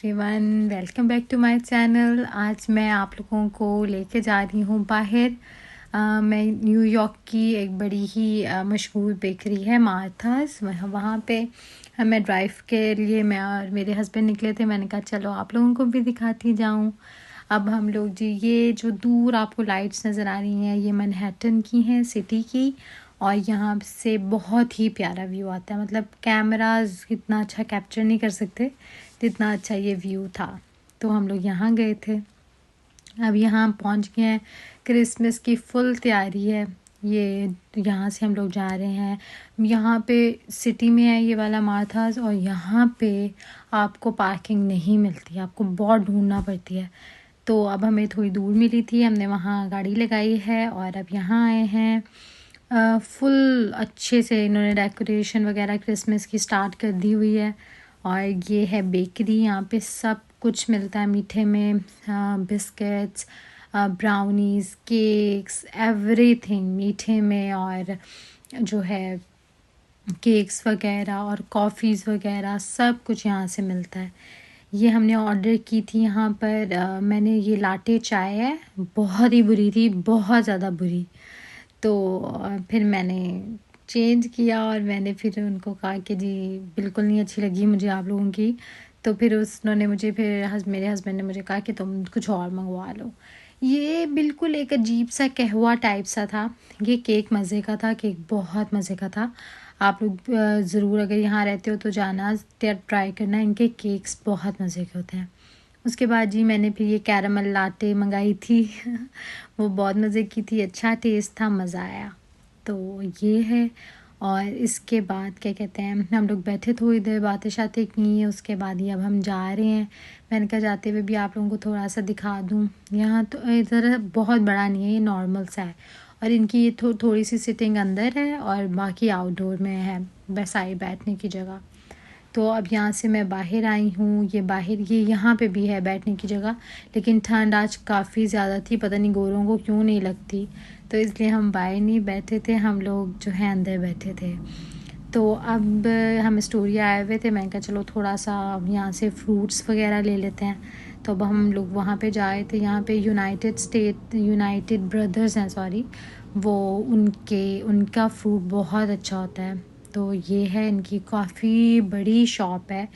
Everyone, welcome back to my channel. आज मैं आप लोगों को लेके जा रही हूँ बाहर। मैं न्यूयॉर्क की एक बड़ी ही मशहूर बेकरी है मार्थास, वहाँ पे मैं ड्राइव के लिए मैं और मेरे हस्बैंड निकले थे। मैंने कहा चलो आप लोगों को भी दिखाती जाऊँ। अब हम लोग जी, ये जो दूर आपको लाइट्स नज़र आ रही हैं ये मैनहट्टन की हैं, सिटी की। और यहाँ से बहुत ही प्यारा व्यू आता है, मतलब कैमराज इतना अच्छा कैप्चर नहीं कर सकते जितना अच्छा ये व्यू था। तो हम लोग यहाँ गए थे, अब यहाँ पहुँच गए हैं। क्रिसमस की फुल तैयारी है। ये यहाँ से हम लोग जा रहे हैं, यहाँ पे सिटी में है ये वाला मार्थास, और यहाँ पे आपको पार्किंग नहीं मिलती, आपको बहुत ढूंढना पड़ती है। तो अब हमें थोड़ी दूर मिली थी, हमने वहाँ गाड़ी लगाई है और अब यहाँ आए हैं। फुल अच्छे से इन्होंने डेकोरेशन वगैरह क्रिसमस की स्टार्ट कर दी हुई है। और ये है बेकरी, यहाँ पे सब कुछ मिलता है मीठे में, बिस्किट्स, ब्राउनीज़, केक्स, एवरीथिंग मीठे में। और जो है केक्स वगैरह और कॉफ़ीज़ वगैरह सब कुछ यहाँ से मिलता है। ये हमने ऑर्डर की थी यहाँ पर। मैंने ये लाटे चाय है, बहुत ही बुरी थी, बहुत ज़्यादा बुरी। तो फिर मैंने चेंज किया और मैंने फिर उनको कहा कि जी बिल्कुल नहीं अच्छी लगी मुझे आप लोगों की। तो फिर उन्होंने मुझे मेरे हस्बैंड ने मुझे कहा कि तुम कुछ और मंगवा लो। ये बिल्कुल एक अजीब सा कहवा टाइप सा था। ये केक मज़े का था, केक बहुत मज़े का था। आप लोग ज़रूर अगर यहाँ रहते हो तो जाना, ट्राई करना, इनके केक्स बहुत मज़े के होते हैं। उसके बाद जी मैंने फिर ये कैरामल लाटे मंगाई थी वो बहुत मज़े की थी, अच्छा टेस्ट था, मज़ा आया। तो ये है। और इसके बाद क्या कहते हैं, हम लोग बैठे थोड़ी देर बातें शातें की। उसके बाद ही अब हम जा रहे हैं। मैंने कहा जाते हुए भी आप लोगों को थोड़ा सा दिखा दूँ। यहाँ तो इधर बहुत बड़ा नहीं है, ये नॉर्मल सा है। और इनकी ये थोड़ी सी सिटिंग अंदर है और बाकी आउटडोर में है, बसाई बैठने की जगह। तो अब यहाँ से मैं बाहर आई हूँ। ये बाहर ये यहाँ पे भी है बैठने की जगह, लेकिन ठंड आज काफ़ी ज़्यादा थी, पता नहीं गोरों को क्यों नहीं लगती। तो इसलिए हम बाहर नहीं बैठे थे, हम लोग जो है अंदर बैठे थे। तो अब हम स्टोरिया आए हुए थे, मैंने कहा चलो थोड़ा सा यहाँ से फ्रूट्स वगैरह ले लेते हैं। तो अब हम लोग वहाँ पे जाए थे। यहाँ पे यूनाइटेड ब्रदर्स हैं, सॉरी, वो उनका फ्रूट बहुत अच्छा होता है। तो ये है, इनकी काफ़ी बड़ी शॉप है।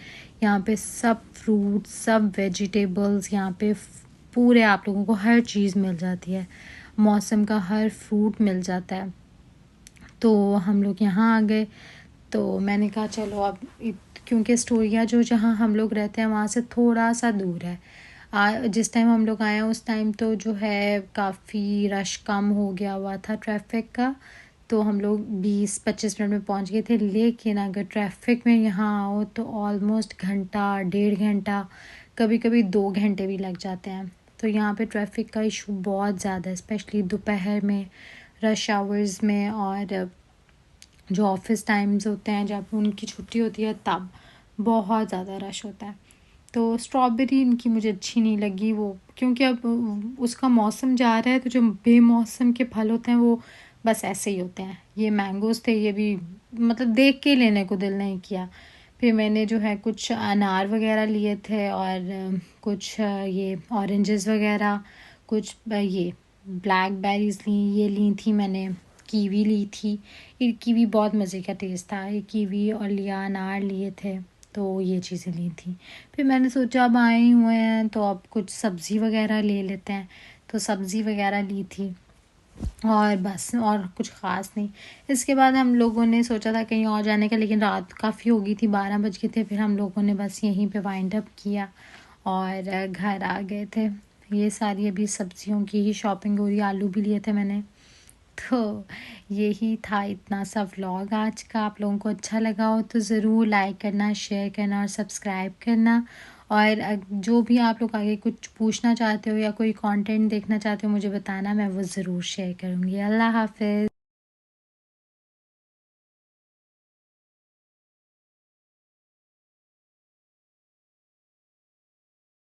यहाँ पे सब फ्रूट्स, सब वेजिटेबल्स, यहाँ पे पूरे आप लोगों को हर चीज़ मिल जाती है, मौसम का हर फ्रूट मिल जाता है। तो हम लोग यहाँ आ गए। तो मैंने कहा चलो अब क्योंकि स्टोरिया जो जहाँ हम लोग रहते हैं वहाँ से थोड़ा सा दूर है। जिस टाइम हम लोग आए हैं उस टाइम तो जो है काफ़ी रश कम हो गया हुआ था ट्रैफिक का। तो हम लोग 20-25 मिनट में पहुँच गए थे। लेकिन अगर ट्रैफिक में यहाँ आओ तो ऑलमोस्ट घंटा, 1.5 घंटा, कभी कभी 2 घंटे भी लग जाते हैं। तो यहाँ पे ट्रैफिक का इशू बहुत ज़्यादा है, स्पेशली दोपहर में, रश आवर्स में, और जो ऑफिस टाइम्स होते हैं जब उनकी छुट्टी होती है तब बहुत ज़्यादा रश होता है। तो स्ट्रॉबेरी इनकी मुझे अच्छी नहीं लगी वो, क्योंकि अब उसका मौसम जा रहा है तो जो बेमौसम के फल होते हैं वो बस ऐसे ही होते हैं। ये मैंगोज़ थे, ये भी मतलब देख के लेने को दिल नहीं किया। फिर मैंने जो है कुछ अनार वगैरह लिए थे और कुछ ये ऑरेंजेस वगैरह, कुछ ये ब्लैकबेरीज़ ये ली थी मैंने, कीवी ली थी। ये कीवी बहुत मज़े का टेस्ट था, ये कीवी और लिया, अनार लिए थे। तो ये चीज़ें ली थी। फिर मैंने सोचा अब आए हुए हैं तो अब कुछ सब्ज़ी वगैरह ले लेते हैं। तो सब्ज़ी वगैरह ली थी और बस, और कुछ ख़ास नहीं। इसके बाद हम लोगों ने सोचा था कहीं और जाने का, लेकिन रात काफ़ी हो गई थी, 12 बज गए थे। फिर हम लोगों ने बस यहीं पे वाइंड अप किया और घर आ गए थे। ये सारी अभी सब्जियों की ही शॉपिंग हो रही है, आलू भी लिए थे मैंने। तो यही था इतना सा व्लॉग आज का। आप लोगों को अच्छा लगा हो तो ज़रूर लाइक करना, शेयर करना और सब्सक्राइब करना। और जो भी आप लोग आगे कुछ पूछना चाहते हो या कोई कंटेंट देखना चाहते हो मुझे बताना, मैं वो ज़रूर शेयर करूँगी। अल्लाह हाफ़िज़।